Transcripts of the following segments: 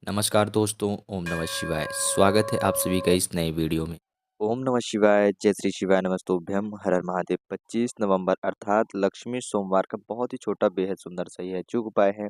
नमस्कार दोस्तों, ओम नमः शिवाय। स्वागत है आप सभी का इस नए वीडियो में। ओम नमः शिवाय, जय श्री शिवाय नमस्तुभ्यम, हर हर महादेव। 25 नवंबर अर्थात लक्ष्मी सोमवार का बहुत ही छोटा बेहद सुंदर सा यह अचूक उपाय है।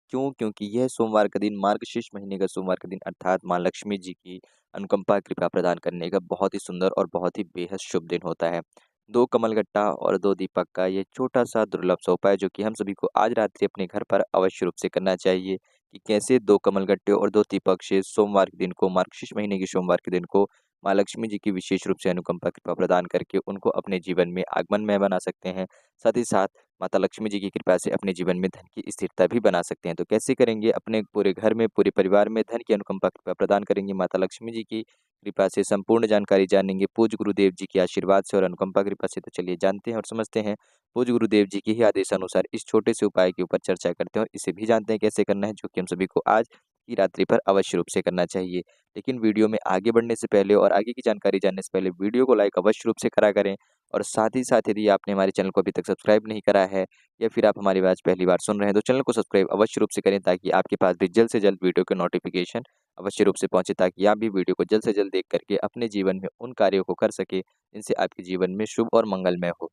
क्यों? क्योंकि यह सोमवार का दिन मार्गशीर्ष महीने का सोमवार का दिन अर्थात माँ लक्ष्मी जी की अनुकंपा कृपा प्रदान करने का बहुत ही सुंदर और बहुत ही बेहद शुभ दिन होता है। 2 कमलगट्टा और 2 दीपक का ये छोटा-सा दुर्लभ सा उपाय जो कि हम सभी को आज रात्रि अपने घर पर अवश्य रूप से करना चाहिए कि कैसे 2 कमलगट्टे और 2 दीपक से सोमवार के दिन को मार्गशीर्ष महीने के सोमवार के दिन को माँ लक्ष्मी जी की विशेष रूप से अनुकंपा कृपा प्रदान करके उनको अपने जीवन में आगमनमय बना सकते हैं। साथ ही साथ माता लक्ष्मी जी की कृपा से अपने जीवन में धन की स्थिरता भी बना सकते हैं। तो कैसे करेंगे? अपने पूरे घर में, पूरे परिवार में धन की अनुकंपा कृपा प्रदान करेंगे माता लक्ष्मी जी की कृपा से संपूर्ण जानकारी जानेंगे पूज्य गुरुदेव जी के आशीर्वाद से और अनुकंपा कृपा से। तो चलिए जानते हैं और समझते हैं पूज्य गुरुदेव जी के ही आदेशानुसार इस छोटे से उपाय के ऊपर चर्चा करते हैं और इसे भी जानते हैं कैसे करना है, जो कि हम सभी को आज की रात्रि पर अवश्य रूप से करना चाहिए। लेकिन वीडियो में आगे बढ़ने से पहले और आगे की जानकारी जानने से पहले वीडियो को लाइक अवश्य रूप से करा करें और साथ ही साथ यदि आपने हमारे चैनल को अभी तक सब्सक्राइब नहीं करा है या फिर आप हमारी आवाज़ पहली बार सुन रहे हैं तो चैनल को सब्सक्राइब अवश्य रूप से करें ताकि आपके पास भी जल्द से जल्द वीडियो के नोटिफिकेशन अवश्य रूप से पहुंचे, ताकि आप भी वीडियो को जल्द से जल्द देख करके अपने जीवन में उन कार्यों को कर सके जिनसे आपके जीवन में शुभ और मंगलमय हो।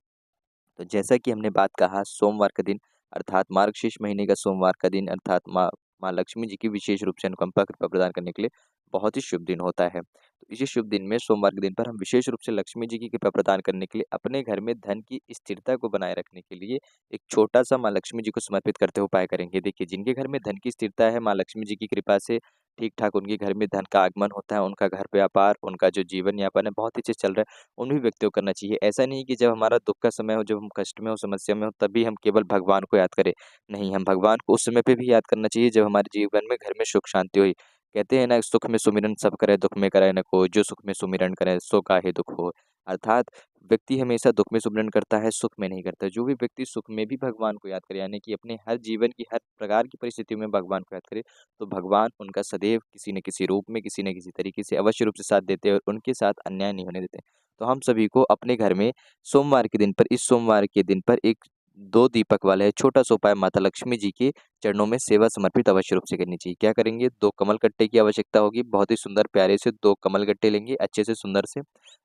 तो जैसा कि हमने बात कहा, सोमवार का दिन अर्थात मार्गशीर्ष महीने का सोमवार का दिन अर्थात माँ माँ लक्ष्मी जी की विशेष रूप से अनुकंपा कृपा प्रदान करने के लिए बहुत ही शुभ दिन होता है। तो इसी शुभ दिन में सोमवार के दिन पर हम विशेष रूप से लक्ष्मी जी की कृपा प्रदान करने के लिए अपने घर में धन की स्थिरता को बनाए रखने के लिए एक छोटा-सा माँ लक्ष्मी जी को समर्पित करते हुए उपाय करेंगे। देखिए, जिनके घर में धन की स्थिरता है, माँ लक्ष्मी जी की कृपा से ठीक-ठाक उनके घर में धन का आगमन होता है, उनका घर व्यापार, उनका जो जीवन यापन है बहुत ही अच्छे से चल रहा है, उन भी व्यक्तियों को करना चाहिए। ऐसा नहीं कि जब हमारा दुःख का समय हो, जब हम कष्ट में हो, समस्या में हो, तभी हम केवल भगवान को याद करें। नहीं, हम भगवान को उस समय पे भी याद करना चाहिए जब हमारे जीवन में घर में सुख शांति होई। कहते हैं ना, सुख में सुमिरन सब करे, दुःख में करे न कोई, जो सुख में सुमिरन करे सो काहे दुःख होय। अर्थात व्यक्ति हमेशा दुःख में सुमिरन करता है, सुख में नहीं करता। जो भी व्यक्ति सुख में भी भगवान को याद करे, यानी कि अपने हर जीवन की हर प्रकार की परिस्थितियों में भगवान को याद करे, तो भगवान उनका सदैव किसी न किसी रूप में, किसी न किसी तरीके से अवश्य रूप से साथ देते हैं और उनके साथ अन्याय नहीं होने देते। तो हम सभी को अपने घर में सोमवार के दिन पर इस सोमवार के दिन पर एक 2 दीपक वाला है छोटा-सा उपाय माता लक्ष्मी जी के चरणों में सेवा समर्पित अवश्य रूप से करनी चाहिए। क्या करेंगे? 2 कमल गट्टे की आवश्यकता होगी। बहुत ही सुंदर प्यारे से 2 कमल गट्टे लेंगे अच्छे से सुंदर से।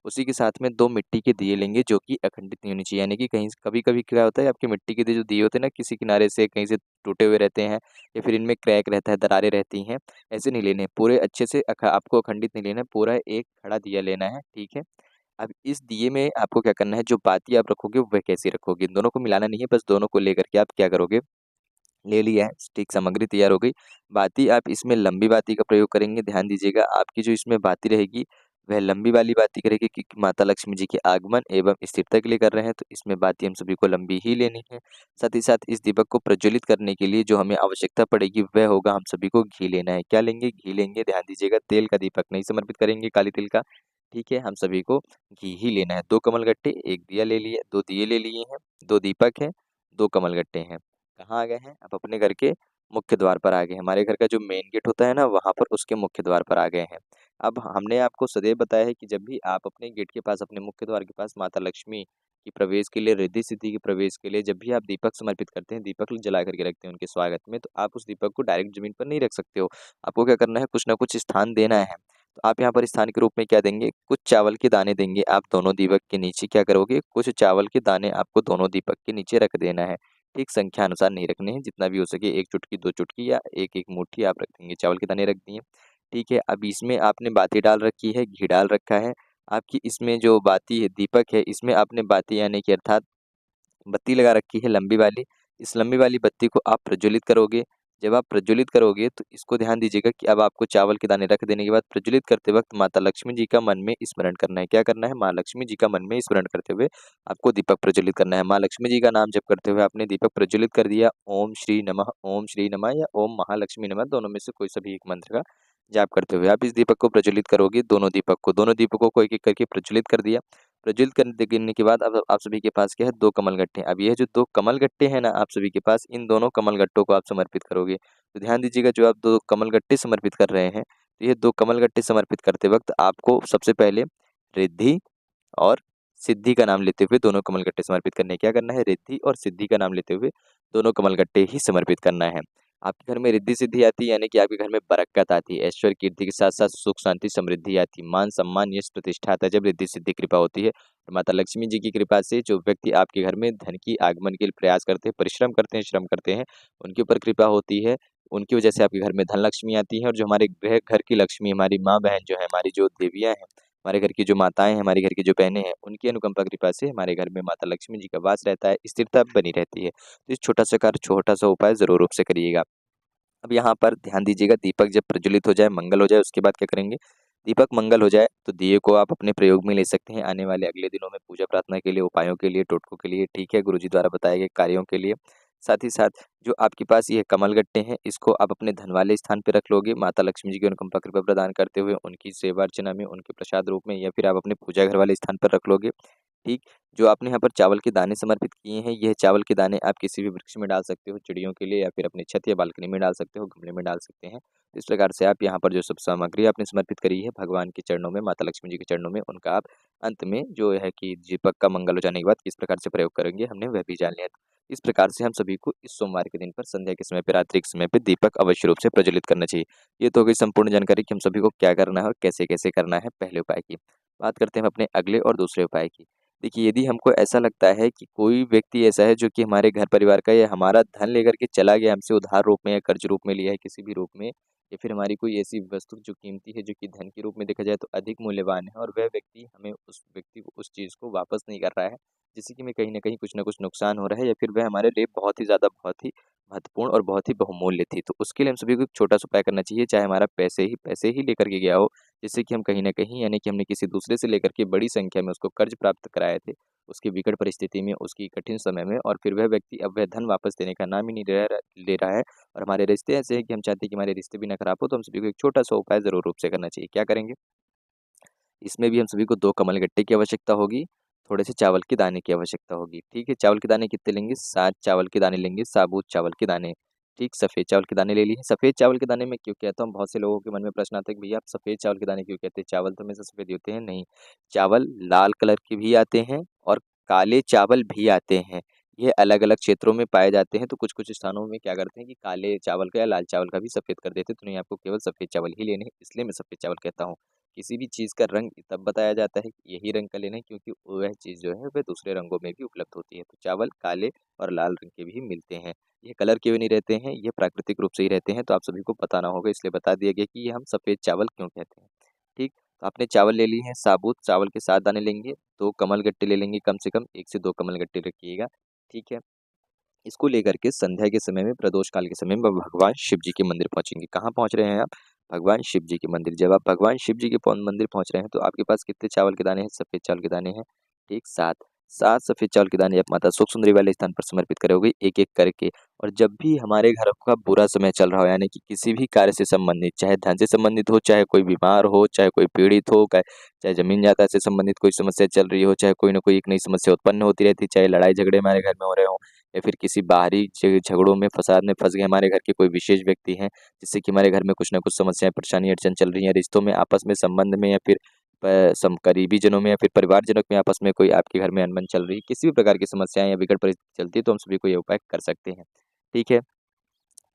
उसी के साथ में 2 मिट्टी के दिए लेंगे जो कि अखंडित नहीं होनी चाहिए। यानी कि कहीं कभी-कभी क्या होता है, आपके मिट्टी के जो दिए होते हैं ना, किसी किनारे से कहीं से टूटे हुए रहते हैं या फिर इनमें क्रैक रहता है, दरारें रहती हैं। ऐसे नहीं लेने, पूरे अच्छे से आपको अखंडित नहीं लेना है, पूरा एक खड़ा दिया लेना है, ठीक है? अब इस दिए में आपको क्या करना है, जो बाती आप रखोगे वह कैसी रखोगे? इन दोनों को मिलाना नहीं है, बस दोनों को लेकर के आप क्या करोगे, ले लिया है, ठीक सामग्री तैयार हो गई। बाती आप इसमें लंबी बाती का प्रयोग करेंगे, ध्यान दीजिएगा आपकी जो इसमें बाती रहेगी, वह लंबी वाली बाती करेगी क्योंकि माता लक्ष्मी जी के आगमन एवं स्थिरता के लिए कर रहे हैं, तो इसमें बाती हम सभी को लंबी ही लेनी है। साथ ही साथ इस दीपक को प्रज्वलित करने के लिए जो हमें आवश्यकता पड़ेगी, वह होगा हम सभी को घी लेना है। क्या लेंगे? घी लेंगे, ध्यान दीजिएगा, तेल का दीपक नहीं समर्पित करेंगे, काली तिल का, ठीक है? हम सभी को घी ही लेना है। 2 कमलगट्टे, 1 दिया ले लिए, 2 दिए ले लिए हैं, 2 दीपक हैं, 2 कमलगट्टे हैं। कहाँ आ गए हैं? अब अपने घर के मुख्य द्वार पर आ गए हैं। हमारे घर का जो मेन गेट होता है ना, वहाँ पर उसके मुख्य द्वार पर आ गए हैं। अब हमने आपको सदैव बताया है कि जब भी आप अपने गेट के पास, अपने मुख्य द्वार के पास माता लक्ष्मी की प्रवेश के लिए, रिद्धि-सिद्धि के प्रवेश के लिए जब भी आप दीपक समर्पित करते हैं, दीपक जला करके रखते हैं उनके स्वागत में, तो आप उस दीपक को डायरेक्ट ज़मीन पर नहीं रख सकते हो। आपको क्या करना है, कुछ ना कुछ स्थान देना है। तो आप यहाँ पर स्थान के रूप में क्या देंगे, कुछ चावल के दाने देंगे आप दोनों दीपक के नीचे। क्या करोगे, कुछ चावल के दाने आपको दोनों दीपक के नीचे रख देना है। ठीक संख्या अनुसार नहीं रखने हैं, जितना भी हो सके 1 चुटकी, 2 चुटकी या 1-1 मुट्ठी आप रख देंगे, चावल के दाने रख दिए। ठीक है, अब इसमें आपने बाती डाल रखी है, घी डाल रखा है। आपकी इसमें जो बाती है, दीपक है, इसमें आपने बाती यानी कि अर्थात बत्ती लगा रखी है लंबी वाली। इस लंबी वाली बत्ती को आप प्रज्वलित करोगे। जब आप प्रज्वलित करोगे तो इसको ध्यान दीजिएगा कि अब आपको चावल के दाने रख देने के बाद प्रज्वलित करते वक़्त माता लक्ष्मी जी का मन में स्मरण करना है। क्या करना है? माँ लक्ष्मी जी का मन में स्मरण करते हुए आपको दीपक प्रज्वलित करना है। माँ लक्ष्मी जी का नाम जप करते हुए आपने दीपक प्रज्वलित कर दिया। ओम श्री नमः या ओम महालक्ष्मी नमः, दोनों में से कोई सा भी एक मंत्र का जाप करते हुए आप इस दीपक को प्रज्वलित करोगे। दोनों दीपकों को एक-एक करके प्रज्वलित कर दिया। प्रज्वलित कर देने के बाद अब आप सभी के पास क्या है, 2 कमल गट्टे। अब ये जो 2 कमल गट्टे हैं ना आप सभी के पास, इन दोनों कमल गट्टों को आप समर्पित करोगे। तो ध्यान दीजिएगा, जो आप 2 कमल गट्टे समर्पित कर रहे हैं, तो ये 2 कमल गट्टे समर्पित करते वक़्त आपको सबसे पहले रिद्धि और सिद्धि का नाम लेते हुए दोनों कमल गट्टे समर्पित करने हैं। क्या करना है? रिद्धि और सिद्धि का नाम लेते हुए दोनों कमल गट्टे ही समर्पित करना है। आपके घर में रिद्धि सिद्धि आती है, यानी कि आपके घर में बरकत आती है, ऐश्वर्य कीर्ति के साथ साथ सुख शांति समृद्धि आती है, मान सम्मान यश प्रतिष्ठा आता है जब रिद्धि सिद्धि कृपा होती है। और माता लक्ष्मी जी की कृपा से जो व्यक्ति आपके घर में धन की आगमन के लिए प्रयास करते हैं, परिश्रम करते हैं, श्रम करते हैं, उनके ऊपर कृपा होती है। उनकी वजह से आपके घर में धन लक्ष्मी आती है, और जो हमारे गृह घर की लक्ष्मी, हमारी माँ बहन जो है, हमारी जो देवियाँ हैं, हमारे घर की जो माताएँ हैं, हमारे घर की जो बहनें हैं, उनकी अनुकंपा कृपा से हमारे घर में माता लक्ष्मी जी का वास रहता है, स्थिरता बनी रहती है। तो इस छोटा-सा कार्य, छोटा-सा उपाय ज़रूर रूप से करिएगा। अब यहाँ पर ध्यान दीजिएगा, दीपक जब प्रज्वलित हो जाए, मंगल हो जाए, उसके बाद क्या करेंगे, दीपक मंगल हो जाए तो दिए को आप अपने प्रयोग में ले सकते हैं आने वाले अगले दिनों में पूजा प्रार्थना के लिए, उपायों के लिए, टोटकों के लिए, ठीक है, गुरुजी द्वारा बताए गए कार्यों के लिए। साथ ही साथ जो आपके पास ये कमल गट्टे हैं, इसको आप अपने धन वाले स्थान पे रख लोगे, माता लक्ष्मी जी की अनुकंपा कृपा प्रदान करते हुए, उनकी सेवा अर्चना में, उनके प्रसाद रूप में, या फिर आप अपने पूजा घर वाले स्थान पर रख लोगे। ठीक, जो आपने यहाँ पर चावल के दाने समर्पित किए हैं, यह चावल के दाने आप किसी भी वृक्ष में डाल सकते हो, चिड़ियों के लिए, या फिर अपनी छत या बालकनी में डाल सकते हो, गमले में डाल सकते हैं। तो इस प्रकार से आप यहाँ पर जो सब सामग्री आपने समर्पित करी है भगवान के चरणों में, माता लक्ष्मी जी के चरणों में, उनका आप अंत में जो है कि दीपक का मंगल हो जाने के बाद किस प्रकार से प्रयोग करेंगे, हमने वह भी जान लिया। इस प्रकार से हम सभी को इस सोमवार के दिन पर संध्या के समय पे, रात्रि के समय पे दीपक अवश्य रूप से प्रज्वलित करना चाहिए। ये तो हो गई संपूर्ण जानकारी कि हम सभी को क्या करना है और कैसे-कैसे करना है पहले उपाय की। बात करते हैं हम अपने अगले और दूसरे उपाय की। देखिए, यदि हमको ऐसा लगता है कि कोई व्यक्ति ऐसा है जो कि हमारे घर परिवार का, या हमारा धन लेकर के चला गया, हमसे उधार रूप में या कर्ज रूप में लिया है किसी भी रूप में, या फिर हमारी कोई ऐसी वस्तु जो कीमती है, जो कि धन के रूप में देखा जाए तो अधिक मूल्यवान है, और वह व्यक्ति हमें उस व्यक्ति को उस चीज़ को वापस नहीं कर रहा है, जिससे कि हमें कहीं न कहीं कुछ न कुछ नुकसान हो रहा है, या फिर वह हमारे लिए बहुत ही ज़्यादा, बहुत ही महत्वपूर्ण और बहुत ही बहुमूल्य थी। तो उसके लिए हम सभी को एक छोटा-सा उपाय करना चाहिए, चाहे हमारा पैसे ही लेकर के गया हो, जिससे कि हम कहीं न कहीं, यानी कि हमने किसी दूसरे से लेकर के बड़ी संख्या में उसको कर्ज प्राप्त कराए थे, उसकी विकट परिस्थिति में, उसकी कठिन समय में, और फिर वह व्यक्ति अब वह धन वापस देने का नाम ही नहीं ले रहा है, और हमारे रिश्ते ऐसे हैं कि हम चाहते हैं कि हमारे रिश्ते भी ना खराब हो, तो हम सभी को एक छोटा-सा उपाय ज़रूर रूप से करना चाहिए। क्या करेंगे? इसमें भी हम सभी को 2 कमल गट्टे की आवश्यकता होगी, थोड़े से चावल के दाने की आवश्यकता होगी, ठीक है? चावल के दाने कितने लेंगे? 7 चावल के दाने लेंगे, साबुत चावल के दाने, ठीक? सफ़ेद चावल के दाने ले लिए। सफ़ेद चावल के दाने मैं क्यों कहता हूँ, बहुत से लोगों के मन में प्रश्न आता है कि भैया आप सफ़ेद चावल के दाने क्यों कहते हैं? चावल तो हमेशा सफ़ेद ही होते हैं। नहीं, चावल लाल कलर के भी आते हैं और काले चावल भी आते हैं। ये अलग-अलग क्षेत्रों में पाए जाते हैं, तो कुछ-कुछ स्थानों में क्या करते हैं कि काले चावल का या लाल चावल का भी सफ़ेद कर देते हैं, तो नहीं, आपको केवल सफ़ेद चावल ही लेने हैं, इसलिए मैं सफ़ेद चावल कहता हूँ। किसी भी चीज़ का रंग तब बताया जाता है कि यही रंग का लेना है, क्योंकि वह चीज़ जो है वह दूसरे रंगों में भी उपलब्ध होती है। तो चावल काले और लाल रंग के भी मिलते हैं। ये कलर के भी नहीं रहते हैं, ये प्राकृतिक रूप से ही रहते हैं, तो आप सभी को पता ना होगा, इसलिए बता दिया गया कि ये हम सफ़ेद चावल क्यों कहते हैं। ठीक? तो आपने चावल ले लिए हैं, साबुत चावल के 7 दाने लेंगे, 2 कमल गट्टे ले लेंगे, कम से कम 1 से 2 कमल गट्टे रखिएगा। ठीक है? इसको लेकर के संध्या के समय में, प्रदोष काल के समय में भगवान शिव जी के मंदिर पहुँचेंगे। कहाँ पहुँच रहे हैं आप? भगवान शिव जी के मंदिर। जब आप भगवान शिव जी के मंदिर पहुँच रहे हैं, तो आपके पास कितने चावल के दाने हैं? सफ़ेद चावल के दाने हैं। ठीक, 7 7 सफ़ेद चावल के दाने आप माता सुख सुंदरी वाले स्थान पर समर्पित करोगे, एक-एक करके। और जब भी हमारे घर का बुरा समय चल रहा हो, यानी कि किसी भी कार्य से संबंधित, चाहे धन से संबंधित हो, चाहे कोई बीमार हो, चाहे कोई पीड़ित हो, चाहे ज़मीन जायदाद से संबंधित कोई समस्या चल रही हो, चाहे कोई न कोई एक नई समस्या उत्पन्न होती रहती है, चाहे लड़ाई झगड़े हमारे घर में हो रहे हों, या फिर किसी बाहरी झगड़ों में, फसाद में फँस गए हमारे घर के कोई विशेष व्यक्ति हैं, जिससे कि हमारे घर में कुछ न कुछ समस्याएँ, परेशानी, अड़चन चल रही हैं, रिश्तों में, आपस में, संबंध में, या फिर करीबी जनों में, या फिर परिवारजनों में आपस में कोई आपके घर में अनबन चल रही है, किसी भी प्रकार की समस्याएँ या विकट परिस्थिति चलती है, तो हम सभी को ये उपाय कर सकते हैं। ठीक है?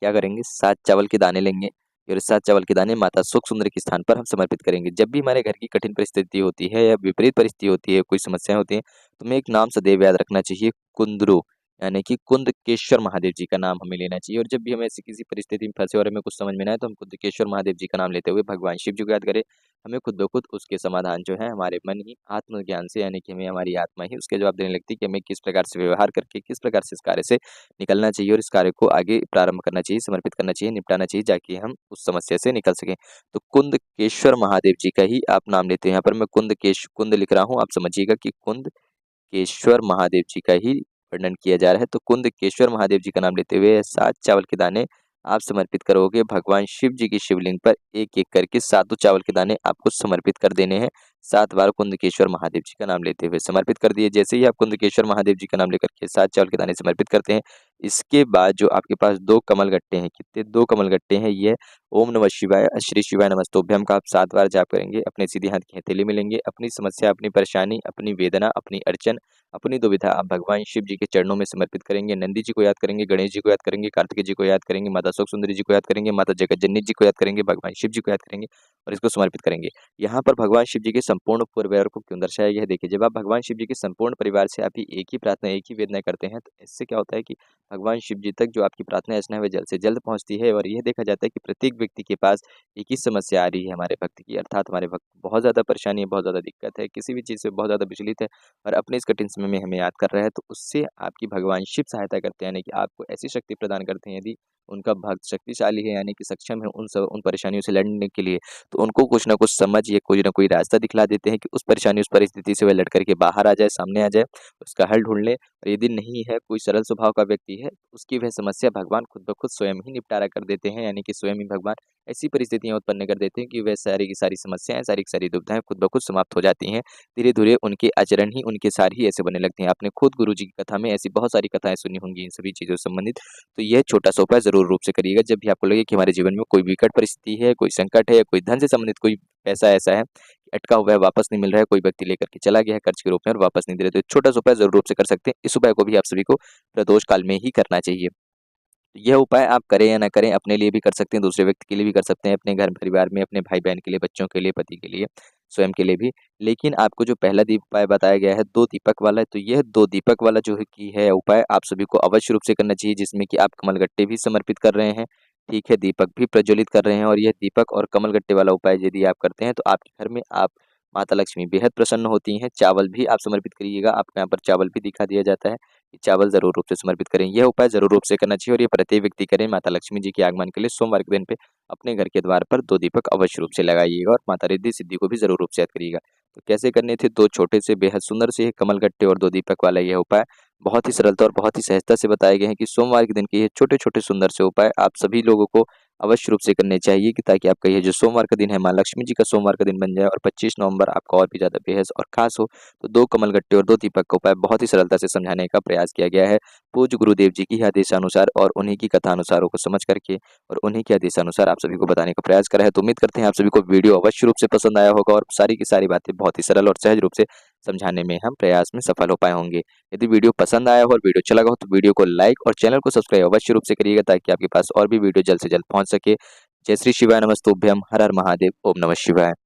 क्या करेंगे? 7 चावल के दाने लेंगे, और 7 चावल के दाने माता सुख सुंदरी के स्थान पर हम समर्पित करेंगे। जब भी हमारे घर की कठिन परिस्थिति होती है, या विपरीत परिस्थिति होती है, कोई समस्याएँ होती हैं, तो हमें एक नाम सदैव याद रखना चाहिए, कुंदरू, यानी कि कुंदकेश्वर महादेव जी का नाम हमें लेना चाहिए। और जब भी हमें ऐसी किसी परिस्थिति में फँसे और हमें कुछ समझ में ना आए, तो हम कुंदकेश्वर महादेव जी का नाम लेते हुए भगवान शिव जी को याद करें। हमें खुद ब खुद उसके समाधान जो है हमारे मन ही, आत्मज्ञान से, यानी कि हमें हमारी आत्मा ही उसके जवाब देने लगती है कि हमें किस प्रकार से व्यवहार करके, किस प्रकार से इस कार्य से निकलना चाहिए, और इस कार्य को आगे प्रारंभ करना चाहिए, समर्पित करना चाहिए, निपटाना चाहिए, ताकि हम उस समस्या से निकल सकें। तो कुंदकेश्वर महादेव जी का ही आप नाम लेते हैं। यहाँ पर मैं कुंद लिख रहा हूँ, आप समझिएगा कि कुंदकेश्वर महादेव जी का ही वर्णन किया जा रहा है। तो कुंदकेश्वर महादेव जी का नाम लेते हुए 7 चावल के दाने आप समर्पित करोगे भगवान शिव जी की शिवलिंग पर, एक-एक करके सातों चावल के दाने आपको समर्पित कर देने हैं। 7 बार कुंदकेश्वर महादेव जी का नाम लेते हुए समर्पित कर दिए। जैसे ही आप कुंदकेश्वर महादेव जी का नाम लेकर के 7 चावल के दाने समर्पित करते हैं, इसके बाद जो आपके पास 2 कमल गट्टे हैं, कितने? 2 कमल गट्टे हैं, ये ओम नमः शिवाय, श्री शिवाय नमस्तुभ्यम का आप 7 बार जाप करेंगे। अपने सीधे हाथ की हथेली में लेंगे, अपनी समस्या, अपनी परेशानी, अपनी वेदना, अपनी अड़चन, अपनी दुविधा आप भगवान शिव जी के चरणों में समर्पित करेंगे। नंदी जी को याद करेंगे, गणेश जी को याद करेंगे, कार्तिकेय जी को याद करेंगे, माता शोक सुंदरी जी को याद करेंगे, माता जगतजननी जी को याद करेंगे, भगवान शिव जी को याद करेंगे और इसको समर्पित करेंगे। यहाँ पर भगवान शिव जी के संपूर्ण परिवार को क्यों दर्शाया गया है? देखिए, जब आप भगवान शिव जी के संपूर्ण परिवार से आप ही एक ही प्रार्थना, एक ही वेदना करते हैं, तो इससे क्या होता है कि भगवान शिव जी तक जो आपकी प्रार्थना याचना है वह जल्द से जल्द पहुँचती है। और यह देखा जाता है कि प्रत्येक व्यक्ति के पास एक ही समस्या आ रही है हमारे भक्त की, अर्थात हमारे भक्त बहुत ज़्यादा परेशानी है, बहुत ज़्यादा दिक्कत है, किसी भी चीज़ से बहुत ज़्यादा विचलित है और अपने इस कठिन समय में हमें याद कर रहा है, तो उससे आपकी भगवान शिव सहायता करते हैं, यानी कि आपको ऐसी शक्ति प्रदान करते हैं। यदि उनका भक्त शक्तिशाली है, यानी कि सक्षम है उन परेशानियों से लड़ने के लिए, तो उनको कुछ ना कुछ समझ या कोई ना कोई रास्ता दिखला देते हैं कि उस परेशानी, उस परिस्थिति से वह लड़ कर के बाहर आ जाए, सामने आ जाए, उसका हल ढूँढ ले। और यदि नहीं है, कोई सरल स्वभाव का व्यक्ति है, तो उसकी वह समस्या भगवान खुद ब खुद स्वयं ही निपटारा कर देते हैं, यानी कि स्वयं ही भगवान ऐसी परिस्थितियाँ उत्पन्न कर देते हैं कि वह सारी की सारी समस्याएँ, सारी की सारी दुविधाएँ खुद ब खुद समाप्त हो जाती हैं। धीरे-धीरे उनके आचरण ही, उनके सार ही ऐसे बनने लगते हैं। आपने खुद गुरुजी की कथा में ऐसी बहुत सारी कथाएँ सुनी होंगी इन सभी चीज़ों से संबंधित। तो यह छोटा-सा उपाय ज़रूर रूप से करिएगा जब भी आपको लगे कि हमारे जीवन में कोई विकट परिस्थिति है, कोई संकट है या कोई धन से संबंधित कोई पैसा ऐसा है कि अटका हुआ है, वापस नहीं मिल रहा है, कोई व्यक्ति लेकर के चला गया है कर्ज के रूप में और वापस नहीं दे रहे, तो एक छोटा-सा उपाय ज़रूर रूप से कर सकते हैं। इस उपाय को भी आप सभी को प्रदोष काल में ही करना चाहिए। यह उपाय आप करें या ना करें, अपने लिए भी कर सकते हैं, दूसरे व्यक्ति के लिए भी कर सकते हैं, अपने घर परिवार में, अपने भाई-बहन के लिए, बच्चों के लिए, पति के लिए, स्वयं के लिए भी। लेकिन आपको जो पहला उपाय बताया गया है 2 दीपक वाला, तो यह 2 दीपक वाला जो है उपाय आप सभी को अवश्य रूप से करना चाहिए, जिसमें कि आप कमलगट्टे भी समर्पित कर रहे हैं, ठीक है, दीपक भी प्रज्वलित कर रहे हैं। और यह दीपक और कमलगट्टे वाला उपाय यदि आप करते हैं, तो आपके घर में आप माता लक्ष्मी बेहद प्रसन्न होती हैं। चावल भी आप समर्पित करिएगा, आपको यहाँ पर चावल भी दिखा दिया जाता है। चावल ज़रूर रूप से समर्पित करें। यह उपाय ज़रूर रूप से करना चाहिए और ये प्रत्येक व्यक्ति करें। माता लक्ष्मी जी के आगमन के लिए सोमवार के दिन पे अपने घर के द्वार पर 2 दीपक अवश्य रूप से लगाइएगा और माता रिद्धि सिद्धि को भी ज़रूर रूप से याद करिएगा। तो कैसे करने थे? 2 छोटे से बेहद सुंदर से कमलगट्टे और 2 दीपक वाला यह उपाय बहुत ही सरलता और बहुत ही सहजता से बताए गए हैं कि सोमवार के दिन के ये छोटे-छोटे सुंदर से उपाय आप सभी लोगों को अवश्य रूप से करने चाहिए कि ताकि आपका ये जो सोमवार का दिन है, माँ लक्ष्मी जी का सोमवार का दिन बन जाए और 25 नवंबर आपका और भी ज़्यादा बेहद और खास हो। तो 2 कमलगट्टे और 2 दीपक का उपाय बहुत ही सरलता से समझाने का प्रयास किया गया है। पूज्य गुरुदेव जी की आदेशानुसार और उन्हीं की कथा अनुसारों को समझ करके और उन्हीं के आदेशानुसार आप सभी को बताने का प्रयास करा है। तो उम्मीद करते हैं आप सभी को वीडियो अवश्य रूप से पसंद आया होगा और सारी की सारी बातें बहुत ही सरल और सहज रूप से समझाने में हम प्रयास में सफल हो पाए होंगे। यदि वीडियो पसंद आया हो और वीडियो अच्छा लगा हो तो वीडियो को लाइक और चैनल को सब्सक्राइब अवश्य रूप से करिएगा ताकि आपके पास और भी वीडियो जल्द से जल्द पहुंच सके। जय श्री शिवाय नमस्तुभ्यम, हर हर महादेव, ओम नमः शिवाय।